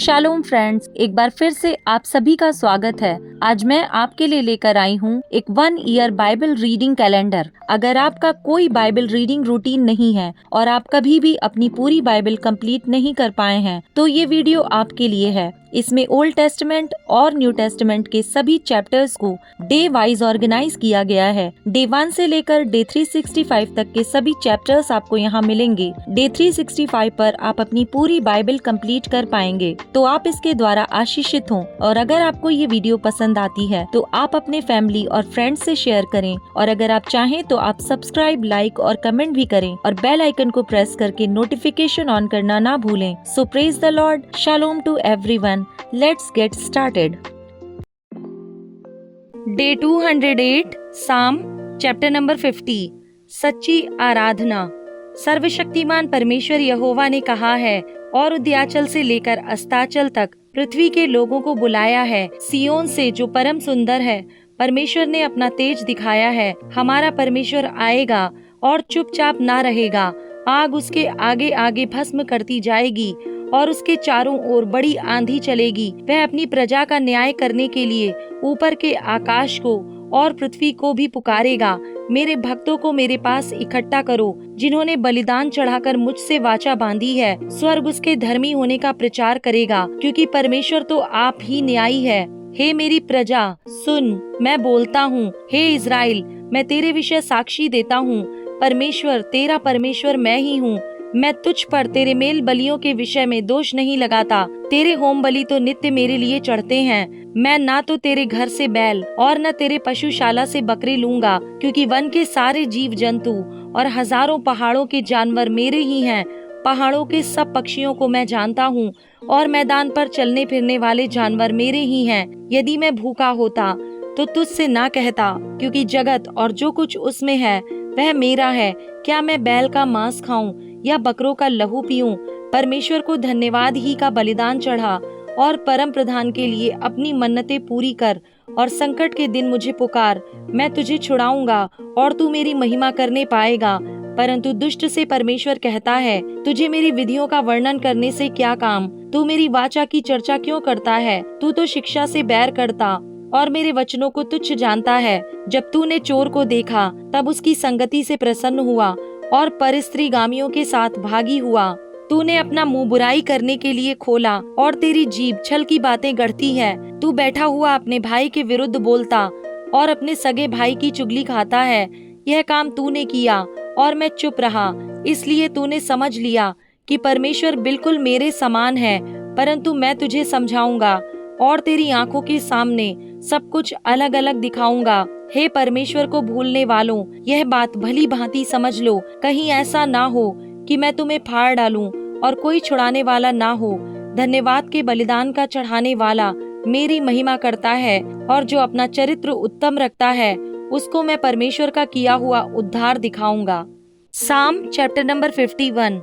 Shalom friends, एक बार फिर से आप सभी का स्वागत है। आज मैं आपके लिए लेकर आई हूँ एक 1 ईयर बाइबल रीडिंग कैलेंडर। अगर आपका कोई बाइबल रीडिंग रूटीन नहीं है और आप कभी भी अपनी पूरी बाइबल कंप्लीट नहीं कर पाए हैं, तो ये वीडियो आपके लिए है। इसमें ओल्ड टेस्टमेंट और न्यू टेस्टमेंट के सभी चैप्टर्स को डे वाइज ऑर्गेनाइज किया गया है। डे 1 से लेकर डे 365 तक के सभी चैप्टर्स आपको यहाँ मिलेंगे। डे 365 पर आप अपनी पूरी बाइबल कंप्लीट कर पाएंगे, तो आप इसके द्वारा आशीषित हों। और अगर आपको ये वीडियो पसंद आती है तो आप अपने फैमिली और फ्रेंड्स से शेयर करें, और अगर आप चाहें तो आप सब्सक्राइब, लाइक और कमेंट भी करें और बेल आइकन को प्रेस करके नोटिफिकेशन ऑन करना ना भूलें। So praise the Lord, shalom to everyone. Let's get started. Day 208, Psalm, chapter number 50. सच्ची आराधना। सर्वशक्तिमान परमेश्वर यहोवा ने कहा है और उद्याचल से लेकर अस्ताचल तक पृथ्वी के लोगों को बुलाया है। सियोन से जो परम सुंदर है, परमेश्वर ने अपना तेज दिखाया है। हमारा परमेश्वर आएगा और चुपचाप ना रहेगा। आग उसके आगे आगे भस्म करती जाएगी और उसके चारों ओर बड़ी आंधी चलेगी। वह अपनी प्रजा का न्याय करने के लिए ऊपर के आकाश को और पृथ्वी को भी पुकारेगा। मेरे भक्तों को मेरे पास इकट्ठा करो, जिन्होंने बलिदान चढ़ाकर मुझसे वाचा बांधी है। स्वर्ग उसके धर्मी होने का प्रचार करेगा, क्योंकि परमेश्वर तो आप ही न्यायी है। हे मेरी प्रजा, सुन, मैं बोलता हूँ। हे इज़राइल, मैं तेरे विषय साक्षी देता हूँ। परमेश्वर, तेरा परमेश्वर मैं ही हूँ। मैं तुझ पर तेरे मेल बलियों के विषय में दोष नहीं लगाता। तेरे होम बलि तो नित्य मेरे लिए चढ़ते हैं। मैं ना तो तेरे घर से बैल और न तेरे पशुशाला से बकरी लूंगा, क्योंकि वन के सारे जीव जंतु और हजारों पहाड़ों के जानवर मेरे ही हैं। पहाड़ों के सब पक्षियों को मैं जानता हूँ और मैदान पर चलने फिरने वाले जानवर मेरे ही हैं। यदि मैं भूखा होता तो तुझसे ना कहता, क्योंकि जगत और जो कुछ उसमें है वह मेरा है। क्या मैं बैल का मांस खाऊं या बकरों का लहू पीऊं? परमेश्वर को धन्यवाद ही का बलिदान चढ़ा और परम प्रधान के लिए अपनी मन्नतें पूरी कर और संकट के दिन मुझे पुकार। मैं तुझे छुड़ाऊंगा और तू मेरी महिमा करने पाएगा। परंतु दुष्ट से परमेश्वर कहता है, तुझे मेरी विधियों का वर्णन करने से क्या काम? तू मेरी वाचा की चर्चा क्यों करता है? तू तो शिक्षा से बैर करता और मेरे वचनों को तुच्छ जानता है। जब तूने चोर को देखा तब उसकी संगति से प्रसन्न हुआ और परस्त्रीगामियों के साथ भागी हुआ। तूने अपना मुंह बुराई करने के लिए खोला और तेरी जीभ छल की बातें गढ़ती है। तू बैठा हुआ अपने भाई के विरुद्ध बोलता और अपने सगे भाई की चुगली खाता है। यह काम तूने किया और मैं चुप रहा, इसलिए तूने समझ लिया कि परमेश्वर बिल्कुल मेरे समान है। परंतु मैं तुझे समझाऊंगा और तेरी आंखों के सामने सब कुछ अलग अलग दिखाऊंगा। हे परमेश्वर को भूलने वालों, यह बात भली भांति समझ लो। कहीं ऐसा ना हो कि मैं तुम्हें फाड़ डालूं और कोई छुड़ाने वाला ना हो। धन्यवाद के बलिदान का चढ़ाने वाला मेरी महिमा करता है, और जो अपना चरित्र उत्तम रखता है उसको मैं परमेश्वर का किया हुआ उद्धार दिखाऊंगा। साम चैप्टर नंबर 51।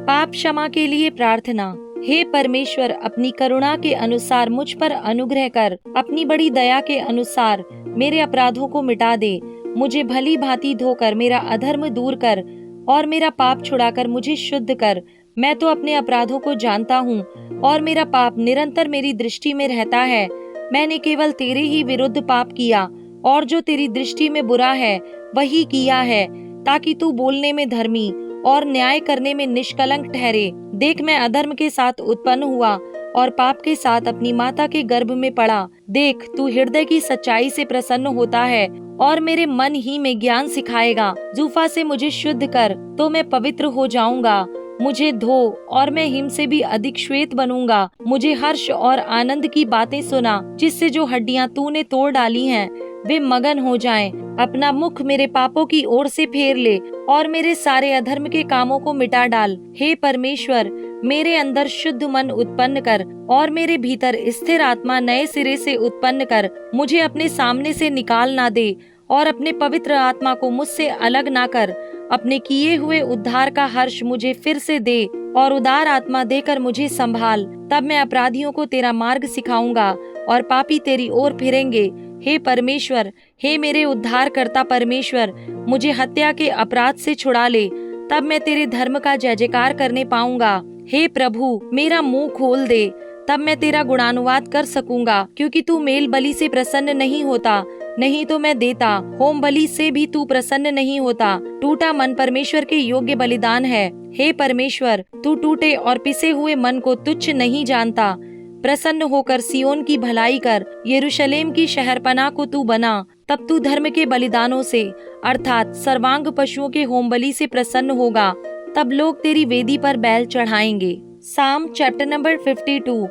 पाप क्षमा के लिए प्रार्थना। हे परमेश्वर, अपनी करुणा के अनुसार मुझ पर अनुग्रह कर। अपनी बड़ी दया के अनुसार मेरे अपराधों को मिटा दे। मुझे भली भांति धोकर मेरा अधर्म दूर कर और मेरा पाप छुड़ाकर मुझे शुद्ध कर। मैं तो अपने अपराधों को जानता हूँ और मेरा पाप निरंतर मेरी दृष्टि में रहता है। मैंने केवल तेरे ही विरुद्ध पाप किया और जो तेरी दृष्टि में बुरा है वही किया है, ताकि तू बोलने में धर्मी और न्याय करने में निष्कलंक ठहरे। देख, मैं अधर्म के साथ उत्पन्न हुआ और पाप के साथ अपनी माता के गर्भ में पड़ा। देख, तू हृदय की सच्चाई से प्रसन्न होता है और मेरे मन ही में ज्ञान सिखाएगा। जूफा से मुझे शुद्ध कर तो मैं पवित्र हो जाऊंगा। मुझे धो और मैं हिम से भी अधिक श्वेत बनूंगा। मुझे हर्ष और आनंद की बातें सुना, जिससे जो हड्डियां तूने तोड़ डाली हैं वे मगन हो जाएं। अपना मुख मेरे पापों की ओर से फेर ले और मेरे सारे अधर्म के कामों को मिटा डाल। हे परमेश्वर, मेरे अंदर शुद्ध मन उत्पन्न कर और मेरे भीतर स्थिर आत्मा नए सिरे से उत्पन्न कर। मुझे अपने सामने से निकाल ना दे और अपने पवित्र आत्मा को मुझसे अलग ना कर। अपने किए हुए उद्धार का हर्ष मुझे फिर से दे और उदार आत्मा देकर मुझे संभाल। तब मैं अपराधियों को तेरा मार्ग सिखाऊंगा और पापी तेरी ओर फिरेंगे। हे परमेश्वर, हे मेरे उद्धार करता परमेश्वर, मुझे हत्या के अपराध से छुड़ा ले, तब मैं तेरे धर्म का जय जयकार करने पाऊंगा। हे प्रभु, मेरा मुंह खोल दे तब मैं तेरा गुणानुवाद कर सकूंगा, क्योंकि तू मेल बलि से प्रसन्न नहीं होता, नहीं तो मैं देता। होम बलि से भी तू प्रसन्न नहीं होता। टूटा मन परमेश्वर के योग्य बलिदान है। हे परमेश्वर, तू टूटे और पिसे हुए मन को तुच्छ नहीं जानता। प्रसन्न होकर सियोन की भलाई कर, यरूशलेम की शहरपनाह को तू बना। तब तू धर्म के बलिदानों से अर्थात सर्वांग पशुओं के होम बलि से प्रसन्न होगा। तब लोग तेरी वेदी पर बैल चढ़ाएंगे। साम चैप्टर नंबर 52।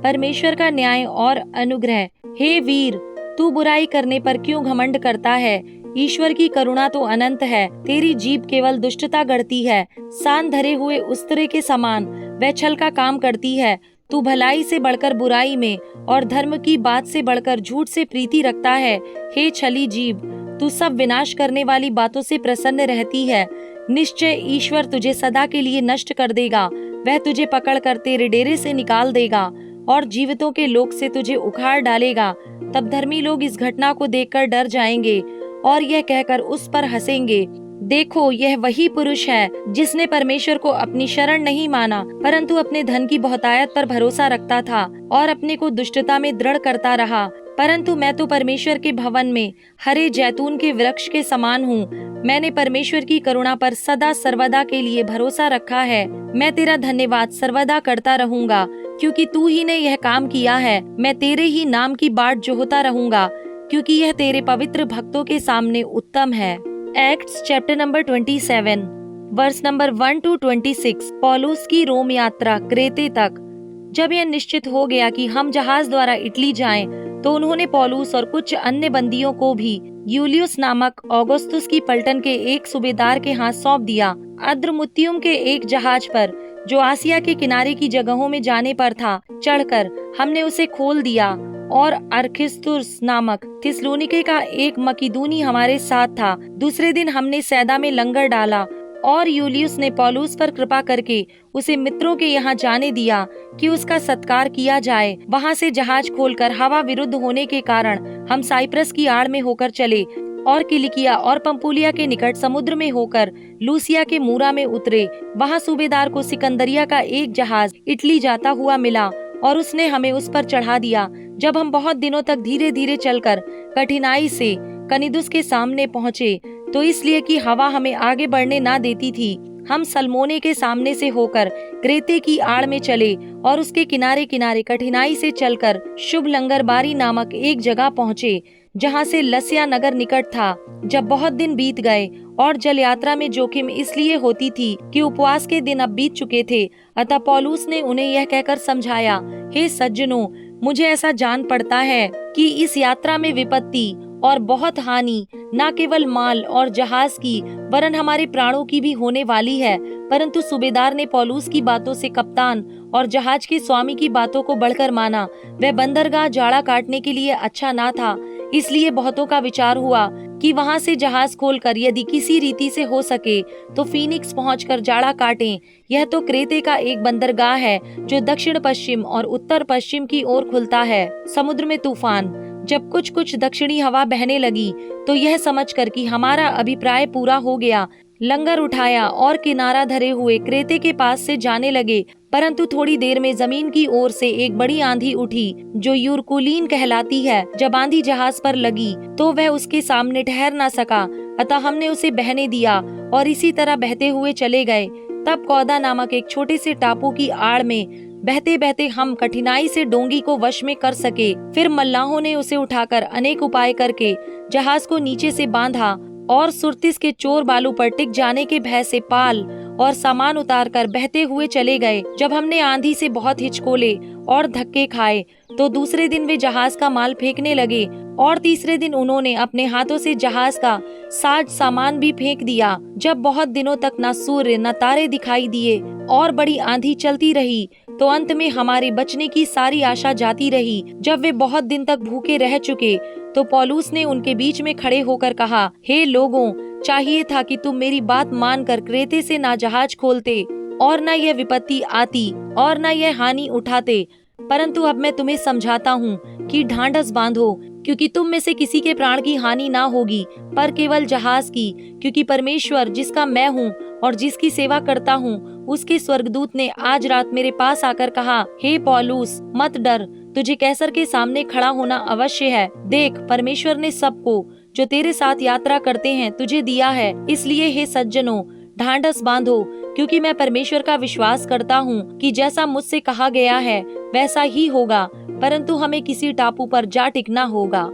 परमेश्वर का न्याय और अनुग्रह। हे वीर, तू बुराई करने पर क्यों घमंड करता है? ईश्वर की करुणा तो अनंत है, तेरी जीभ केवल दुष्टता गढ़ती है। सान धरे हुए उस्तरे के समान वह छल का काम करती है। तू भलाई से बढ़कर बुराई में और धर्म की बात से बढ़कर झूठ से प्रीति रखता है। हे छली जीभ, तू सब विनाश करने वाली बातों से प्रसन्न रहती है। निश्चय ईश्वर तुझे सदा के लिए नष्ट कर देगा। वह तुझे पकड़कर तेरे डेरे से निकाल देगा और जीवितों के लोक से तुझे उखाड़ डालेगा। तब धर्मी लोग इस घटना को देखकर डर जाएंगे और यह कहकर उस पर हंसेंगे, देखो यह वही पुरुष है जिसने परमेश्वर को अपनी शरण नहीं माना, परंतु अपने धन की बहुतायत पर भरोसा रखता था और अपने को दुष्टता में दृढ़ करता रहा। परंतु मैं तो परमेश्वर के भवन में हरे जैतून के वृक्ष के समान हूँ। मैंने परमेश्वर की करुणा पर सदा सर्वदा के लिए भरोसा रखा है। मैं तेरा धन्यवाद सर्वदा करता रहूंगा, क्योंकि तू ही ने यह काम किया है। मैं तेरे ही नाम की बाट जोहता रहूंगा, क्योंकि यह तेरे पवित्र भक्तों के सामने उत्तम है। Acts chapter number 27 verse number 1 to 26। पौलुस की रोम यात्रा क्रेते तक। जब यह निश्चित हो गया कि हम जहाज द्वारा इटली जाएं, तो उन्होंने पौलुस और कुछ अन्य बंदियों को भी यूलियुस नामक औगुस्तुस की पलटन के एक सूबेदार के हाथ सौंप दिया। अद्रमुत्तियुम के एक जहाज पर, जो आसिया के किनारे की जगहों में जाने पर था, चढ़कर हमने उसे खोल दिया और अरखिस्तुस नामक थिस्सलुनीके का एक मकिदूनी हमारे साथ था। दूसरे दिन हमने सैदा में लंगर डाला और यूलियुस ने पौलुस पर कृपा करके उसे मित्रों के यहाँ जाने दिया कि उसका सत्कार किया जाए। वहाँ से जहाज खोलकर हवा विरुद्ध होने के कारण हम साइप्रस की आड़ में होकर चले और किलिकिया और पंपुलिया के निकट समुद्र में होकर लूसिया के मूरा में उतरे। वहाँ सूबेदार को सिकंदरिया का एक जहाज इटली जाता हुआ मिला और उसने हमें उस पर चढ़ा दिया। जब हम बहुत दिनों तक धीरे धीरे चलकर कठिनाई से कनिदुस के सामने पहुँचे, तो इसलिए कि हवा हमें आगे बढ़ने ना देती थी, हम सलमोने के सामने से होकर क्रेते की आड़ में चले और उसके किनारे किनारे कठिनाई से चलकर शुभ लंगरबारी नामक एक जगह पहुँचे, जहाँ से लस्या नगर निकट था। जब बहुत दिन बीत गए और जल यात्रा में जोखिम इसलिए होती थी कि उपवास के दिन अब बीत चुके थे, अतः पौलुस ने उन्हें यह कहकर समझाया, हे सज्जनों, मुझे ऐसा जान पड़ता है कि इस यात्रा में विपत्ति और बहुत हानि न केवल माल और जहाज की वरन हमारे प्राणों की भी होने वाली है। परंतु सूबेदार ने पौलुस की बातों से कप्तान और जहाज के स्वामी की बातों को बढ़कर माना। वह बंदरगाह जाड़ा काटने के लिए अच्छा ना था, इसलिए बहुतों का विचार हुआ कि वहां से जहाज खोलकर यदि किसी रीति से हो सके तो फीनिक्स पहुंचकर जाड़ा काटें। यह तो क्रेते का एक बंदरगाह है जो दक्षिण पश्चिम और उत्तर पश्चिम की ओर खुलता है। समुद्र में तूफान। जब कुछ कुछ दक्षिणी हवा बहने लगी, तो यह समझकर कि हमारा अभिप्राय पूरा हो गया, लंगर उठाया और किनारा धरे हुए क्रेते के पास से जाने लगे। परंतु थोड़ी देर में जमीन की ओर से एक बड़ी आंधी उठी, जो यूरकुलीन कहलाती है। जब आंधी जहाज पर लगी तो वह उसके सामने ठहर न सका, अतः हमने उसे बहने दिया और इसी तरह बहते हुए चले गए। तब कौदा नामक एक छोटे से टापू की आड़ में बहते बहते हम कठिनाई से डोंगी को वश में कर सके। फिर मल्लाहों ने उसे उठाकर अनेक उपाय करके जहाज को नीचे से बांधा और सुरतिस के चोर बालू पर टिक जाने के भय से पाल और सामान उतारकर बहते हुए चले गए। जब हमने आंधी से बहुत हिचकोले और धक्के खाए, तो दूसरे दिन वे जहाज का माल फेंकने लगे और तीसरे दिन उन्होंने अपने हाथों से जहाज का साज सामान भी फेंक दिया। जब बहुत दिनों तक न सूर्य न तारे दिखाई दिए और बड़ी आंधी चलती रही, तो अंत में हमारे बचने की सारी आशा जाती रही। जब वे बहुत दिन तक भूखे रह चुके, तो पौलुस ने उनके बीच में खड़े होकर कहा, हे लोगों, चाहिए था कि तुम मेरी बात मानकर क्रेते से ना जहाज खोलते और न यह विपत्ति आती और न यह हानि उठाते। परंतु अब मैं तुम्हें समझाता हूँ कि ढांढस बांधो, क्योंकि तुम में से किसी के प्राण की हानि ना होगी, पर केवल जहाज की, क्योंकि परमेश्वर जिसका मैं हूँ और जिसकी सेवा करता हूँ उसके स्वर्गदूत ने आज रात मेरे पास आकर कहा, हे पौलुस, मत डर, तुझे कैसर के सामने खड़ा होना अवश्य है। देख, परमेश्वर ने सबको जो तेरे साथ यात्रा करते हैं तुझे दिया है। इसलिए हे सज्जनों, ढांढस बांधो, क्योंकि मैं परमेश्वर का विश्वास करता हूँ कि जैसा मुझसे कहा गया है वैसा ही होगा, परंतु हमें किसी टापू पर जा टिकना होगा।